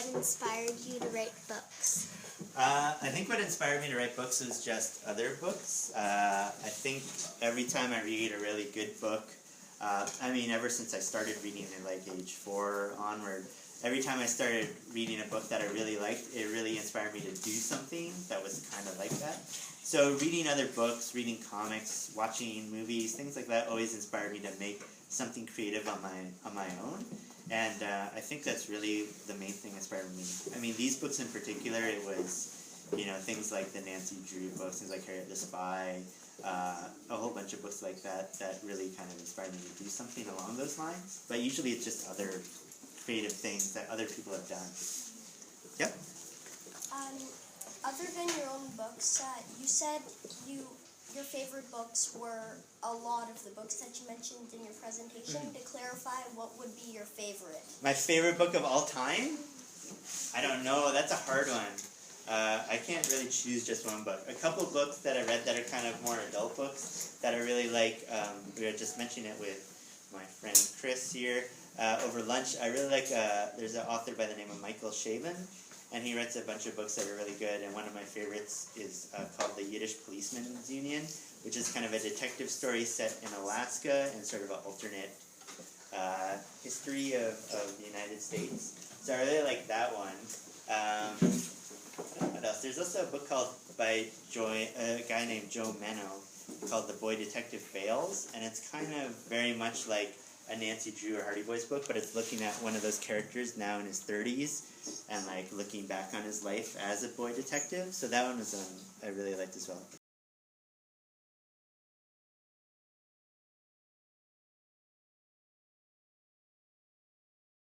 what inspired you to write books? I think what inspired me to write books is just other books. I think every time I read a really good book, ever since I started reading at like age 4 onward, every time I started reading a book that I really liked, it really inspired me to do something that was kind of like that. So reading other books, reading comics, watching movies, things like that always inspired me to make something creative on my own. And I think that's really the main thing inspired me. I mean, these books in particular, it was, things like the Nancy Drew books, things like Harriet the Spy, a whole bunch of books like that that really kind of inspired me to do something along those lines. But usually it's just other creative things that other people have done. Yep. Other than your own books, you said your favorite books were a lot of the books that you mentioned in your presentation. To clarify, what would be your favorite? My favorite book of all time? I don't know. That's a hard one. I can't really choose just one book. A couple books that I read that are kind of more adult books that I really like. We were just mentioning it with my friend Chris here over lunch. I really like, there's an author by the name of Michael Chabon, and he writes a bunch of books that are really good, and one of my favorites is called The Yiddish Policeman's Union, which is kind of a detective story set in Alaska and sort of an alternate history of the United States. So I really like that one. What else? There's also a book by a guy named Joe Menno called The Boy Detective Fails, and it's kind of very much like a Nancy Drew or Hardy Boys book, but it's looking at one of those characters now in his 30s and like looking back on his life as a boy detective. So that one was I really liked as well.